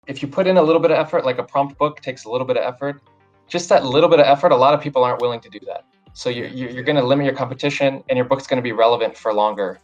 If you put in a little bit of effort, like a prompt book takes a little bit of effort, just that little bit of effort, a lot of people aren't willing to do that. So you're going to limit your competition, and your book's going to be relevant for longer.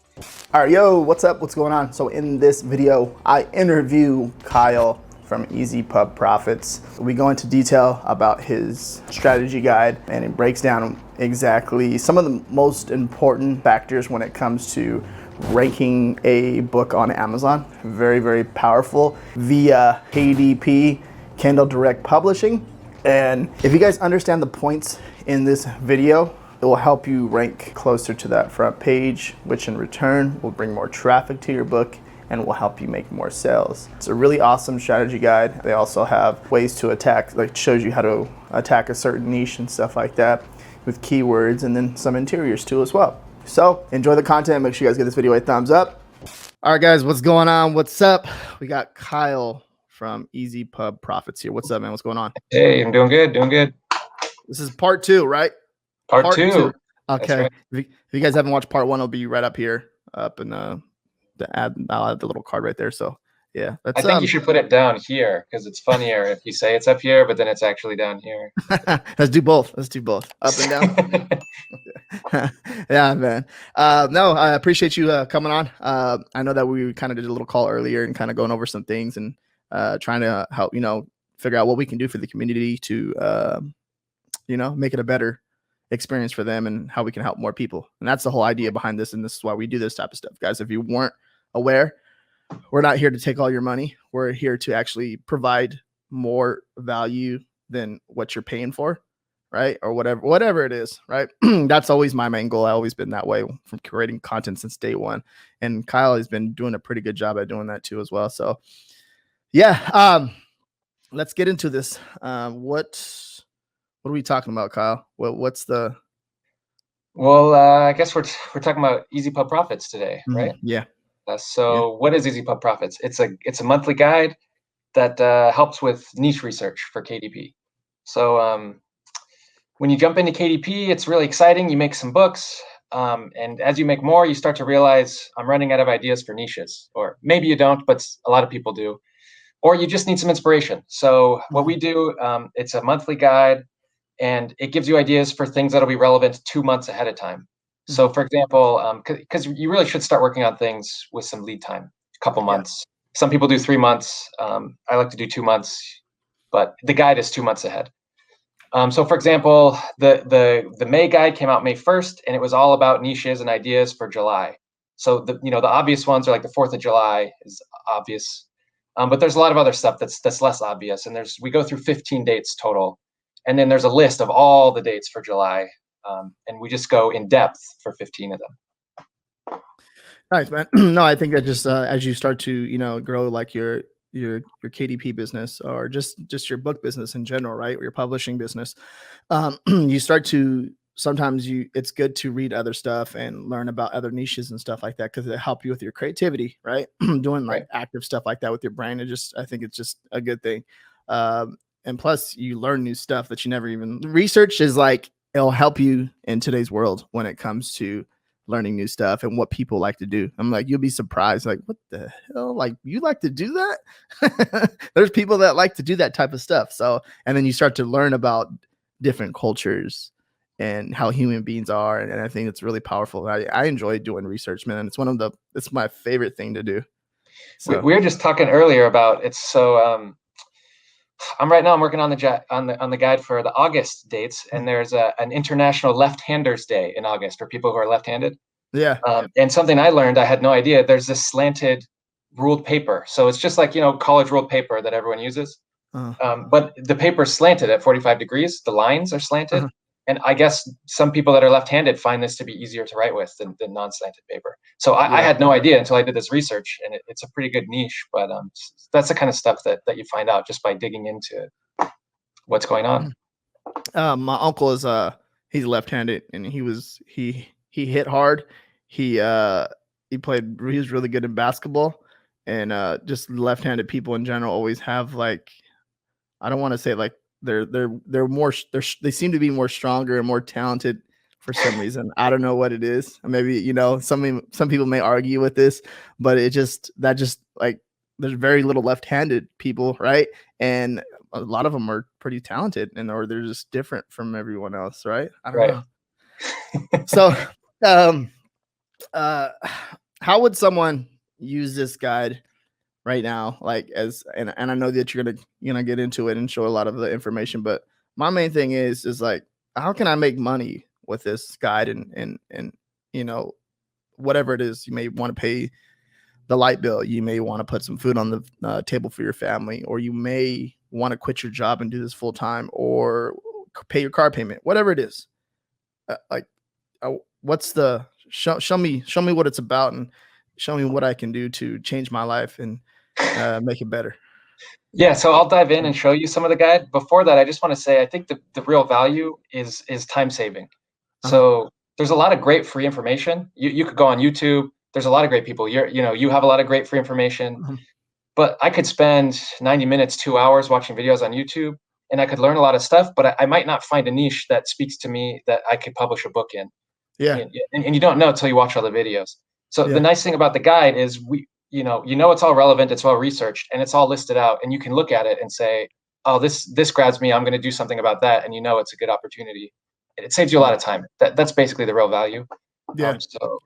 All right, yo, what's up? What's going on? So in this video, I interview Kyle from Easy Pub Profits. We go into detail about his strategy guide, and it breaks down exactly some of the most important factors when it comes to ranking a book on Amazon. Very, very powerful via KDP, Kindle Direct Publishing. And if you guys understand the points in this video, it will help you rank closer to that front page, which in return will bring more traffic to your book and will help you make more sales. It's a really awesome strategy guide. They also have ways to attack, like shows you how to attack a certain niche and stuff like that with keywords, and then some interiors too as well. So enjoy the content. Make sure you guys give this video a thumbs up. All right, guys, what's going on? What's up? We got Kyle from Easy Pub Profits here. What's up, man? What's going on? Hey, I'm doing good, doing good. This is part two, right? Part two. Okay. Right. If you guys haven't watched part one, it'll be right up here, up in the ad. I'll add the little card right there. So yeah, I think you should put it down here because it's funnier if you say it's up here, but then it's actually down here. Let's do both. Let's do both, up and down. Yeah, man. No, I appreciate you coming on. I know that we kind of did a little call earlier and kind of going over some things and trying to help, figure out what we can do for the community to, make it a better experience for them and how we can help more people. And that's the whole idea behind this. And this is why we do this type of stuff, guys. If you weren't aware, we're not here to take all your money. We're here to actually provide more value than what you're paying for, right? Or whatever it is, right? That's always my main goal. I've always been that way from creating content since day one. And Kyle has been doing a pretty good job at doing that too as well. So yeah, let's get into this. What are we talking about, Kyle? What's the? Well, I guess we're talking about Easy Pub Profits today, right? Yeah. What is Easy Pub Profits? It's a monthly guide that helps with niche research for KDP. So when you jump into KDP, it's really exciting. You make some books, and as you make more, you start to realize I'm running out of ideas for niches, or maybe you don't, but a lot of people do, or you just need some inspiration. So what we do, it's a monthly guide. And it gives you ideas for things that'll be relevant 2 months ahead of time. So, for example, because you really should start working on things with some lead time, a couple months. Yeah. Some people do 3 months. I like to do 2 months, but the guide is 2 months ahead. So, for example, the May guide came out May 1st, and it was all about niches and ideas for July. So the obvious ones are like the 4th of July is obvious, but there's a lot of other stuff that's less obvious. And we go through 15 dates total. And then there's a list of all the dates for July, and we just go in depth for 15 of them. Nice, man. No, I think that just as you start to grow like your KDP business or just your book business in general, right, or your publishing business, you start to sometimes it's good to read other stuff and learn about other niches and stuff like that because it help you with your creativity, right? Doing like active stuff like that with your brain, I think it's just a good thing. And plus, you learn new stuff that you never even research is like it'll help you in today's world when it comes to learning new stuff and what people like to do. I'm like, you'll be surprised. Like, what the hell? Like, you like to do that? There's people that like to do that type of stuff. So, and then you start to learn about different cultures and how human beings are. And I think it's really powerful. I enjoy doing research, man. And it's my favorite thing to do. So we were just talking earlier about it's so. I'm working on the guide for the August dates, and there's an International Left-Handers Day in August for people who are left-handed. Yeah. And something I learned, I had no idea. There's this slanted ruled paper, so it's just like college ruled paper that everyone uses, but the paper's slanted at 45 degrees. The lines are slanted, and I guess some people that are left-handed find this to be easier to write with than non-slanted paper. So I had no idea until I did this research, and it's a pretty good niche. But that's the kind of stuff that you find out just by digging into what's going on. My uncle is he's left-handed, and he hit hard. He was really good in basketball, and just left-handed people in general always have like, I don't want to say like they seem to be more stronger and more talented for some reason. I don't know what it is. Maybe some people may argue with this, but that just like there's very little left-handed people, right? And a lot of them are pretty talented, and or they're just different from everyone else, right? I don't Right. know. So, um, uh, how would someone use this guide right now? Like, as and I know that you're gonna get into it and show a lot of the information, but my main thing is like, how can I make money with this guide and you know whatever it is you may want to pay the light bill, you may want to put some food on the table for your family, or you may want to quit your job and do this full time, or pay your car payment, whatever it is. Like, what's the show me what it's about, and show me what I can do to change my life and make it better. Yeah, so I'll dive in and show you some of the guide. Before that, I just want to say I think the real value is time saving. Uh-huh. So there's a lot of great free information. You could go on YouTube. There's a lot of great people. You have a lot of great free information. Mhm. But I could spend 90 minutes, 2 hours watching videos on YouTube, and I could learn a lot of stuff. But I might not find a niche that speaks to me that I could publish a book in. Yeah, And you don't know until you watch all the videos. So the yeah, nice thing about the guide is it's all relevant, it's well researched, and it's all listed out, and you can look at it and say, oh, this grabs me, I'm going to do something about that, and it's a good opportunity. It saves you a lot yeah, of time. That's basically the real value. yeah. So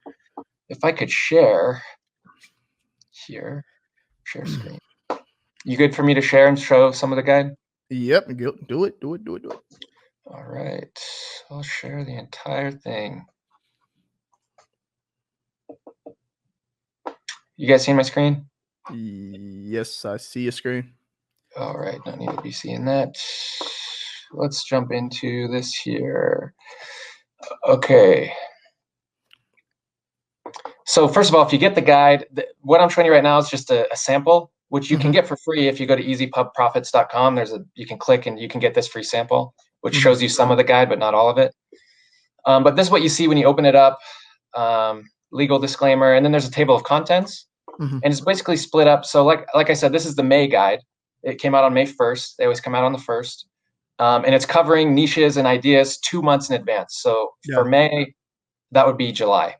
if I could share here, share screen. You good for me to share and show some of the guide? Yep. Do it. Do it. Do it. Do it. All right, I'll share the entire thing. You guys see my screen? Yes, I see your screen. All right, no need to be seeing that. Let's jump into this here. Okay. So first of all, if you get the guide, what I'm showing you right now is just a sample, which you can Mhm, get for free if you go to easypubprofits.com. You can click and you can get this free sample, which mhm, shows you some of the guide, but not all of it. But this is what you see when you open it up. Legal disclaimer, and then there's a table of contents, mhm, and it's basically split up. So like I said, this is the May guide. It came out on May 1st. They always come out on the 1st. And it's covering niches and ideas 2 months in advance. So for yeah. May, that would be July.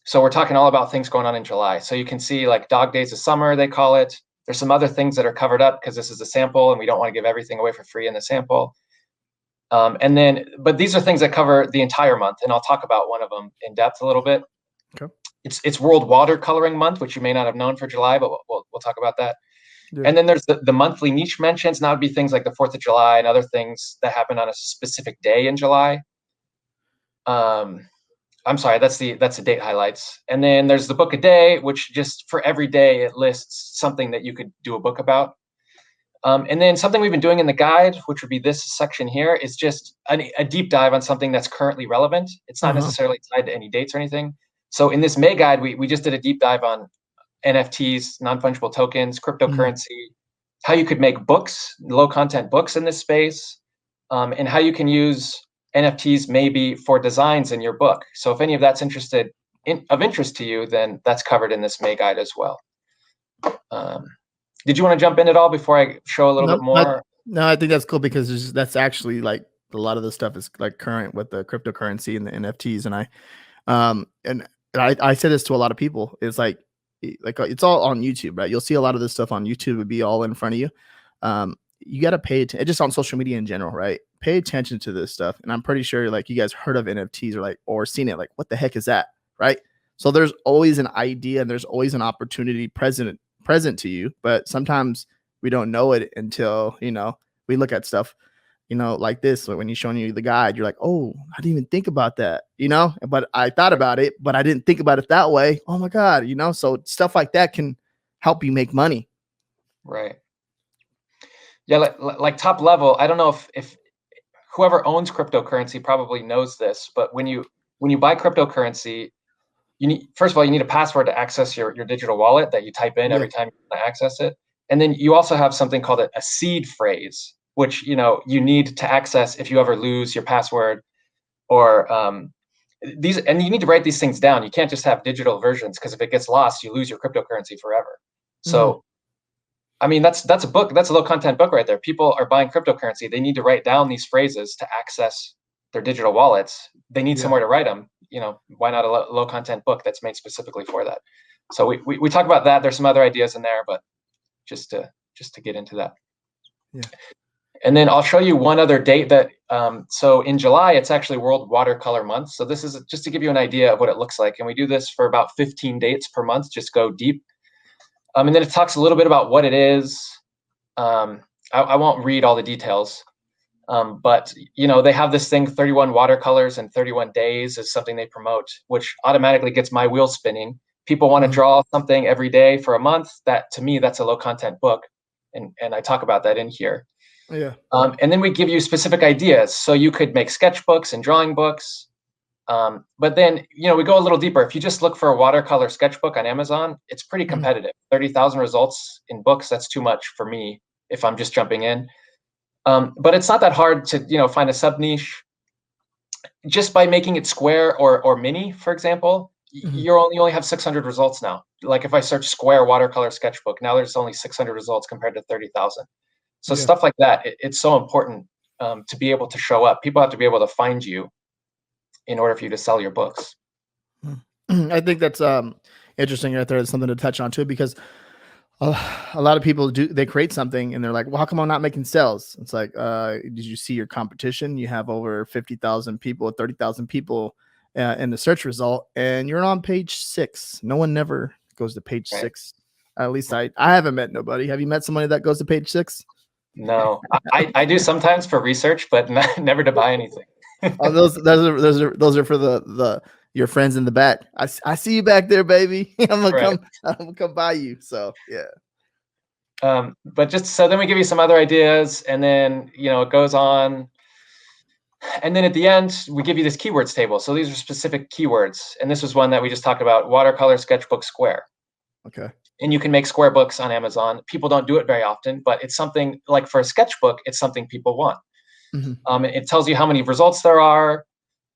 So we're talking all about things going on in July. So you can see like Dog Days of Summer, they call it. There's some other things that are covered up because this is a sample and we don't want to give everything away for free in the sample. But these are things that cover the entire month, and I'll talk about one of them in depth a little bit. Okay. It's World Watercoloring Month, which you may not have known for July, but we'll talk about that. Yeah. And then there's the monthly niche mentions. Now would be things like the 4th of July and other things that happen on a specific day in July. I'm sorry, that's the date highlights. And then there's the book a day, which just for every day it lists something that you could do a book about. And then something we've been doing in the guide, which would be this section here, is just a deep dive on something that's currently relevant. It's not Uh-huh. necessarily tied to any dates or anything. So in this May guide, we just did a deep dive on NFTs, non-fungible tokens, Mhm. cryptocurrency, how you could make books, low content books in this space, and how you can use NFTs maybe for designs in your book. So if any of that's of interest to you, then that's covered in this May guide as well. Um, did you want to jump in at all before I show a little bit No, more? no, I think that's cool because that's actually like a lot of the stuff is like current with the cryptocurrency and the NFTs, and I say this to a lot of people. It's like it's all on YouTube, right? You'll see a lot of this stuff on YouTube would be all in front of you. You got to pay attention, just on social media in general, right? Pay attention to this stuff, and I'm pretty sure like you guys heard of NFTs or seen it. Like, what the heck is that, right? So there's always an idea and there's always an opportunity present to you, but sometimes we don't know it until we look at stuff like this. Like when he's showing you the guide, you're like, oh, I didn't even think about that, but I thought about it, but I didn't think about it that way. Oh my God, so stuff like that can help you make money. Right. Yeah, like top level, I don't know if whoever owns cryptocurrency probably knows this, but when you buy cryptocurrency, first of all, you need a password to access your digital wallet that you type in Yeah. every time you want to access it. And then you also have something called a seed phrase, which you need to access if you ever lose your password or and you need to write these things down. You can't just have digital versions because if it gets lost, you lose your cryptocurrency forever. Mhm. So I mean, that's a book. That's a low content book right there. People are buying cryptocurrency. They need to write down these phrases to access their digital wallets. They need Yeah. somewhere to write them. Why not a low content book that's made specifically for that? So we talk about that. There's some other ideas in there, but just to get into that. Yeah. And then I'll show you one other date that, so in July, it's actually World Watercolor Month. So this is just to give you an idea of what it looks like. And we do this for about 15 dates per month, just go deep. And then it talks a little bit about what it is. I won't read all the details, but they have this thing, 31 watercolors in 31 days is something they promote, which automatically gets my wheels spinning. People want to draw something every day for a month. That, to me, that's a low content book. And I talk about that in here. Yeah. And then we give you specific ideas. So you could make sketchbooks and drawing books. But then, we go a little deeper. If you just look for a watercolor sketchbook on Amazon, it's pretty competitive. 30,000 results in books, that's too much for me if I'm just jumping in. But it's not that hard to, find a sub niche. Just by making it square or mini, for example, you only have 600 results now. Like if I search square watercolor sketchbook, now there's only 600 results compared to 30,000. So stuff like that, it's so important to be able to show up. People have to be able to find you in order for you to sell your books. I think that's interesting right there. It's something to touch on too, because a lot of people they create something and they're like, well, how come I'm not making sales? It's like, did you see your competition? You have over 50,000 people, 30,000 people in the search result, and you're on page 6. No one never goes to page 6. At least I haven't met nobody. Have you met somebody that goes to page 6? No, I do sometimes for research, but never to buy anything. Oh, those are for your friends in the back. I see you back there, baby. I'm gonna come by you. So yeah. But just so then we give you some other ideas, and then it goes on, and then at the end we give you this keywords table. So these are specific keywords, and this was one that we just talked about: watercolor sketchbook square. Okay. And you can make square books on Amazon. People don't do it very often, but it's something like for a sketchbook, it's something people want. It tells you how many results there are.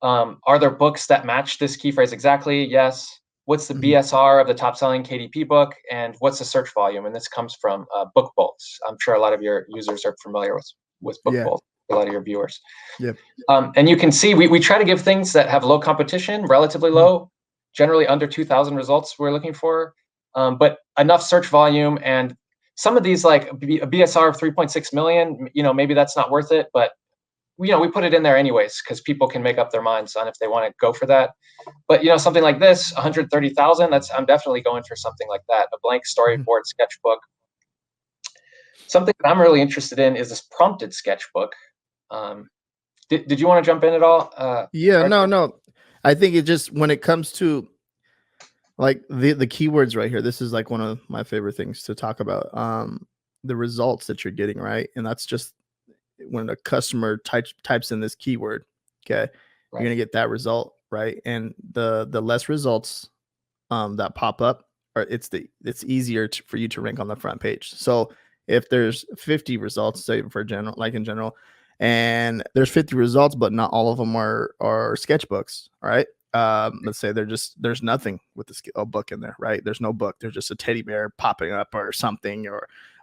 Are there books that match this key phrase exactly? Yes. What's the BSR of the top selling KDP book? And what's the search volume? And this comes from Book Bolts. I'm sure a lot of your users are familiar with Book Bolts, a lot of your viewers. Yeah. And you can see we try to give things that have low competition, relatively low, generally under 2,000 results we're looking for, but enough search volume. And some of these, like a BSR of 3.6 million, maybe that's not worth it, but we put it in there anyways because people can make up their minds on if they want to go for that. But something like this, 130,000, I'm definitely going for something like that. A blank storyboard sketchbook. Something that I'm really interested in is this prompted sketchbook. Did you want to jump in at all? No. I think it just, when it comes to like the keywords right here, this is like one of my favorite things to talk about. The results that you're getting, right? And that's just when a customer types in this keyword, okay, you're gonna get that result, right? And the less results that pop up, or it's easier for you to rank on the front page. So if there's 50 results, say for general, like in general, and there's 50 results, but not all of them are sketchbooks, right? Let's say there's nothing with a book in there, right? There's no book. There's just a teddy bear popping up or something,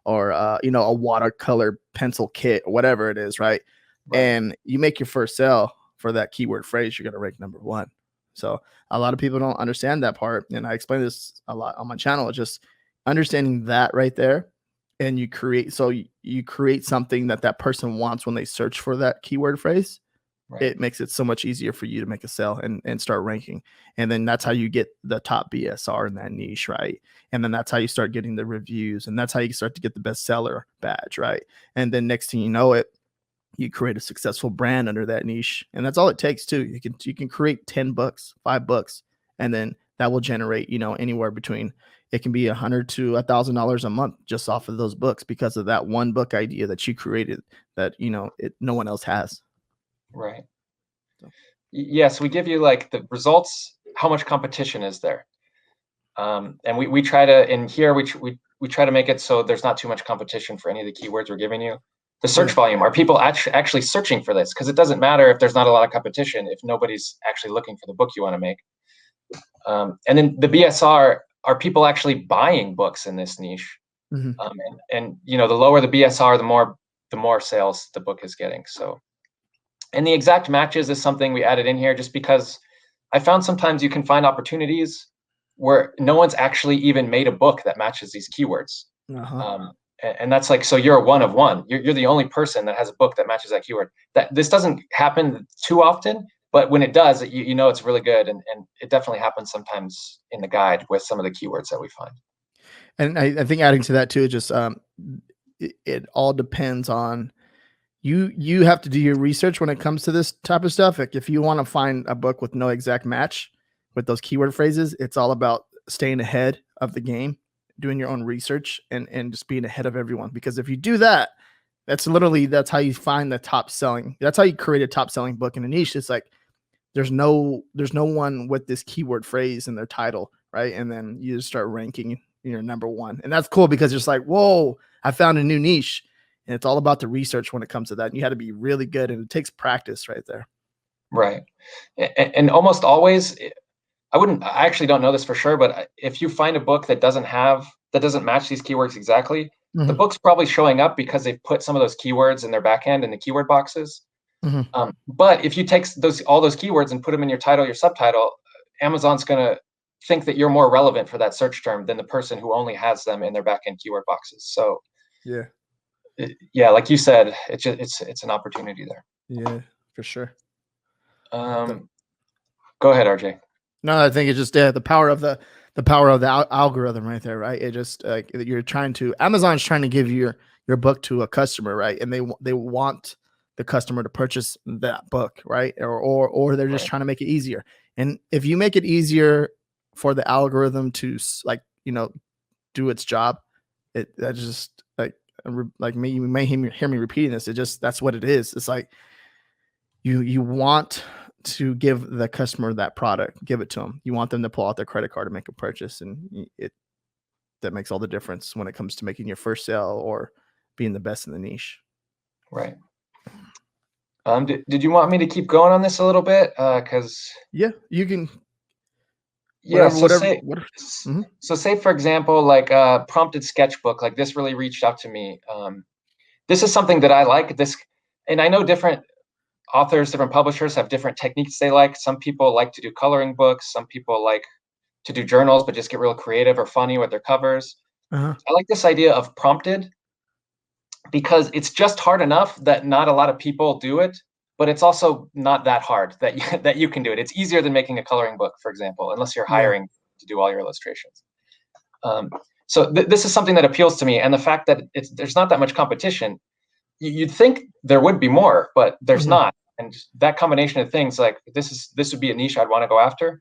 or a watercolor pencil kit or whatever it is, right? And you make your first sale for that keyword phrase, you're going to rank number 1. So a lot of people don't understand that part, and I explain this a lot on my channel. Just understanding that right there, and you create something that person wants when they search for that keyword phrase. It makes it so much easier for you to make a sale and start ranking. And then that's how you get the top BSR in that niche, right? And then that's how you start getting the reviews, and that's how you start to get the bestseller badge, right? And then next thing you know it, you create a successful brand under that niche. And that's all it takes too. You can create 10 books, 5 books, and then that will generate, anywhere between, it can be $100 to $1,000 a month just off of those books, because of that one book idea that you created that, no one else has. Right. Yes, we give you like the results, how much competition is there, and we try to, in here we try to make it so there's not too much competition for any of the keywords we're giving you. The search volume, are people actually searching for this? Because it doesn't matter if there's not a lot of competition if nobody's actually looking for the book you want to make. And then the BSR, are people actually buying books in this niche? And the lower the BSR, the more sales the book is getting. So. And the exact matches is something we added in here just because I found sometimes you can find opportunities where no one's actually even made a book that matches these keywords. Uh-huh. And that's like, so you're a one of one. You're the only person that has a book that matches that keyword. That this doesn't happen too often, but when it does, you know it's really good, and it definitely happens sometimes in the guide with some of the keywords that we find. And I think adding to that too, just it all depends on you. You have to do your research when it comes to this type of stuff. Like if you want to find a book with no exact match with those keyword phrases, it's all about staying ahead of the game, doing your own research, and just being ahead of everyone. Because if you do that, that's how you find the top selling. That's how you create a top selling book in a niche. It's like there's no one with this keyword phrase in their title, right? And then you just start ranking your number one, and that's cool because it's like, whoa, I found a new niche. And it's all about the research when it comes to that. And you had to be really good, and it takes practice right there. Right. And almost always, I actually don't know this for sure, but if you find a book that doesn't match these keywords exactly, the Mm-hmm. book's probably showing up because they've put some of those keywords in their backend in the keyword boxes. Mm-hmm. But if you take all those keywords and put them in your title, your subtitle, Amazon's going to think that you're more relevant for that search term than the person who only has them in their backend keyword boxes. So Yeah. yeah, like you said, it's an opportunity there. Yeah, for sure. Um, Go ahead, RJ. No, I think it's just the power of the power of the algorithm right there, right? It just like you're trying to Amazon's trying to give your book to a customer, right? And they want the customer to purchase that book, right? Or they're just Right. trying to make it easier. And if you make it easier for the algorithm to like do its job, that just like me, you may hear me repeating this. It just that's what it is. It's like you want to give the customer that product, give it to them. You want them to pull out their credit card and make a purchase, and it that makes all the difference when it comes to making your first sale or being the best in the niche. Right. Did you want me to keep going on this a little bit? Because Yeah, you can yeah, whatever. so say for example, like a prompted sketchbook, like this really reached out to me. This is something that I like. And I know different authors, different publishers have different techniques they like. Some people like to do coloring books. Some people like to do journals, but just get real creative or funny with their covers. Uh-huh. I like this idea of prompted because it's just hard enough that not a lot of people do it, but it's also not that hard that that you can do it. It's easier than making a coloring book, for example, unless you're Yeah. hiring to do all your illustrations. Um, so this is something that appeals to me, and the fact that there's not that much competition. You'd think there would be more, but there's Mhm. not. And that combination of things, like this would be a niche I'd want to go after.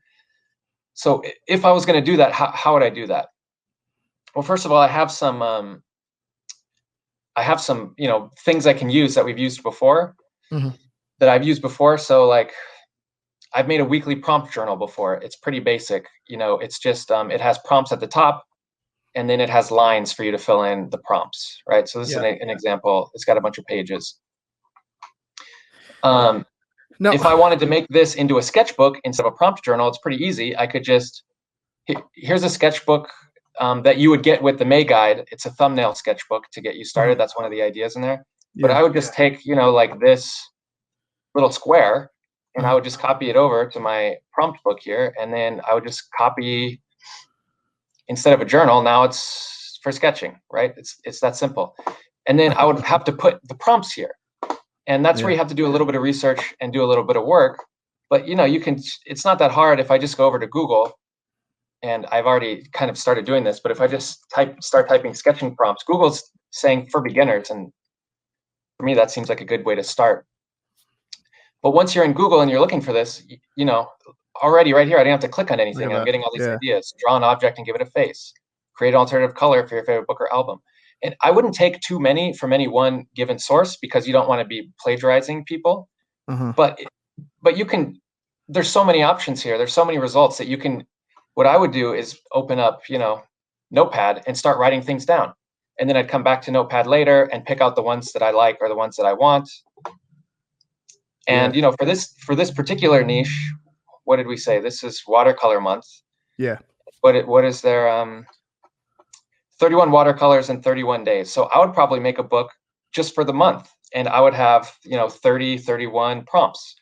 So if I was going to do that, how would I do that? Well, first of all, I have some, things I can use that we've used before, Mhm. that I've used before. So like I've made a weekly prompt journal before. It's pretty basic. It's just it has prompts at the top, and then it has lines for you to fill in the prompts, right? So this is Yeah. an example. It's got a bunch of pages. Um, No. if I wanted to make this into a sketchbook instead of a prompt journal, it's pretty easy. I could just here's a sketchbook that you would get with the May guide. It's a thumbnail sketchbook to get you started. That's one of the ideas in there. But Yeah. I would just take, like this little square, and I Uh-huh. would just copy it over to my prompt book here, and then I would just copy, instead of a journal, now it's for sketching, right? It's that simple. And then I would have to put the prompts here, and that's where Yeah. you have to do a little bit of research and do a little bit of work. But you can. It's not that hard if I just go over to Google, and I've already kind of started doing this. But if I just start typing sketching prompts, Google's saying for beginners, and for me that seems like a good way to start. But once you're in Google and you're looking for this, already right here, I didn't have to click on Look at anything. I'm that. getting all these Yeah. ideas. Draw an object and give it a face. Create an alternative color for your favorite book or album. And I wouldn't take too many from any one given source because you don't want to be plagiarizing people. Uh-huh. But you can. There's so many options here. There's so many results that you can. What I would do is open up, Notepad and start writing things down, and then I'd come back to Notepad later and pick out the ones that I like or the ones that I want. Yeah. And for this particular niche, what did we say? This is watercolor month. Yeah. What is there? 31 watercolors in 31 days. So I would probably make a book just for the month, and I would have 30, 31 prompts,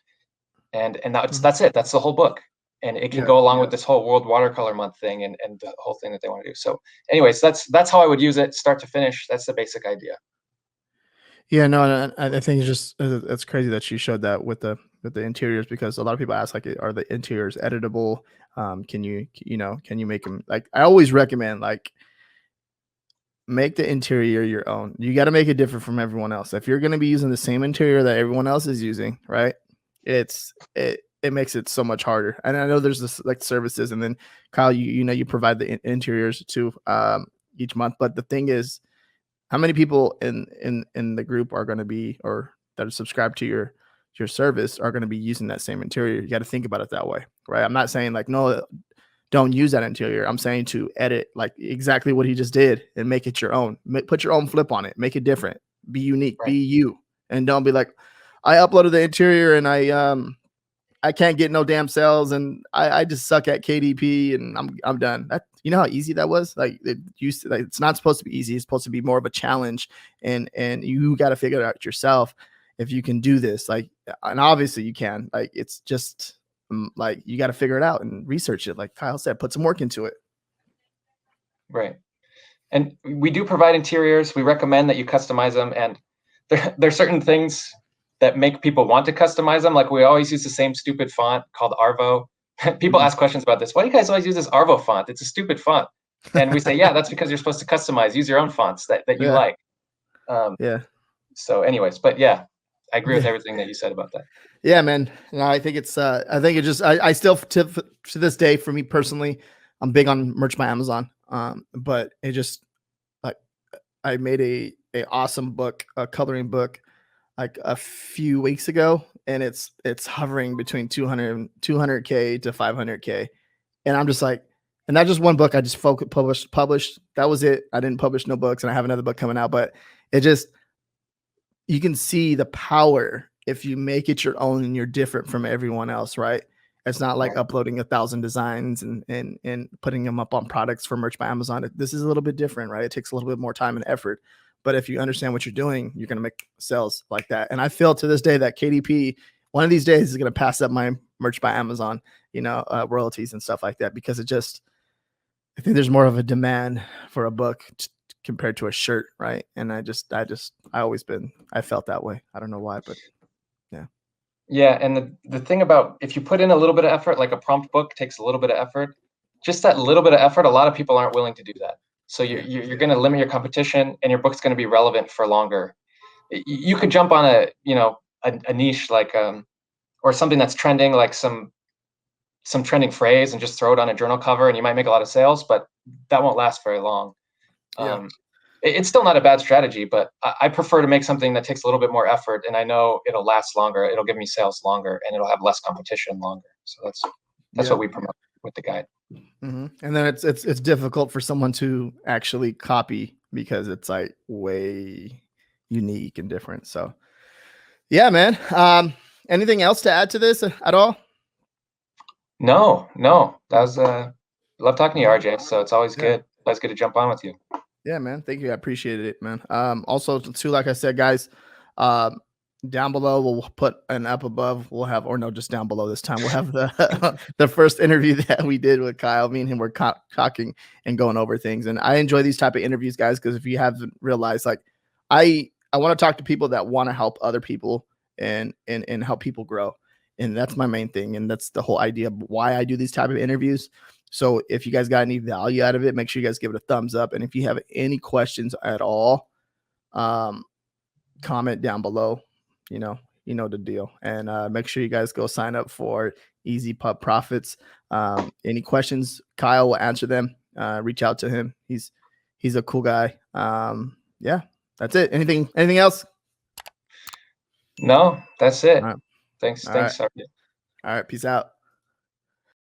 and Mhm. that's it. That's the whole book. and it can go along with this whole World Watercolor Month thing and the whole thing that they want to do. So anyways, that's how I would use it, start to finish. That's the basic idea. Yeah, no, I think it's crazy that you showed that with the interiors, because a lot of people ask, like, are the interiors editable? Can you make them, like, I always recommend, like, make the interior your own. You got to make it different from everyone else. If you're going to be using the same interior that everyone else is using, right? It makes it so much harder. And I know there's this, like, services, and then Kyle, you provide the interiors too each month. But the thing is, how many people in the group are going to be, or that are subscribed to your service, are going to be using that same interior? You got to think about it that way, right? I'm not saying, like, no, don't use that interior. I'm saying to edit, like, exactly what he just did and make it your own. Put your own flip on it. Make it different. Be unique. Right. Be you. And don't be like, I uploaded the interior and I can't get no damn sales, and I just suck at KDP and I'm done. That, you know how easy that was? Like, it's not supposed to be easy. It's supposed to be more of a challenge, and you got to figure it out yourself if you can do this. Like, and obviously you can. Like, it's just like, you got to figure it out and research it. Like Kyle said, put some work into it. Right. And we do provide interiors. We recommend that you customize them, and there's certain things that make people want to customize them. Like, we always use the same stupid font called Arvo. People ask questions about this. Why do you guys always use this Arvo font? It's a stupid font. And we say, yeah, that's because you're supposed to customize. Use your own fonts that you like. So anyways, but yeah, I agree with everything that you said about that. Yeah, man. No, I think it's I still, to this day, for me personally, I'm big on merch by Amazon. But it just, like, I made a awesome book, a coloring book, like a few weeks ago, and it's hovering between 200K to 500K. And I'm just like, and not just one book, I just published. That was it. I didn't publish no books, and I have another book coming out, but it just, you can see the power if you make it your own and you're different from everyone else, right? It's not like uploading 1,000 designs and putting them up on products for merch by Amazon. This is a little bit different, right? It takes a little bit more time and effort. But if you understand what you're doing, you're going to make sales like that. And I feel to this day that KDP, one of these days, is going to pass up my merch by Amazon, royalties and stuff like that, because I think there's more of a demand for a book compared to a shirt, right? And I felt that way. I don't know why, but yeah. Yeah, and the thing about, if you put in a little bit of effort, like a prompt book takes a little bit of effort, just that little bit of effort, a lot of people aren't willing to do that. So you're going to limit your competition, and your book's going to be relevant for longer. You could jump on a niche, like or something that's trending, like some trending phrase, and just throw it on a journal cover, and you might make a lot of sales, but that won't last very long. It's still not a bad strategy, but I prefer to make something that takes a little bit more effort, and I know it'll last longer. It'll give me sales longer, and it'll have less competition longer. So that's what we promote with the guide. And then it's difficult for someone to actually copy, because it's, like, way unique and different. So yeah, man. Anything else to add to this at all? No. That was love talking to you, RJ. So it's always good. Always good to jump on with you. Yeah, man. Thank you. I appreciated it, man. Also, too, like I said, guys, down below, we'll put an up above. We'll have, or no, just down below this time, we'll have the the first interview that we did with Kyle. Me and him were talking and going over things. And I enjoy these type of interviews, guys, because if you haven't realized, like, I want to talk to people that want to help other people and help people grow. And that's my main thing. And that's the whole idea of why I do these type of interviews. So if you guys got any value out of it, make sure you guys give it a thumbs up. And if you have any questions at all, comment down below. You know the deal. And make sure you guys go sign up for Easy Pub Profits. Any questions, Kyle will answer them. Reach out to him. He's a cool guy. Yeah, that's it. Anything else? No, that's it. All right. Thanks. All right. Sorry. All right. Peace out.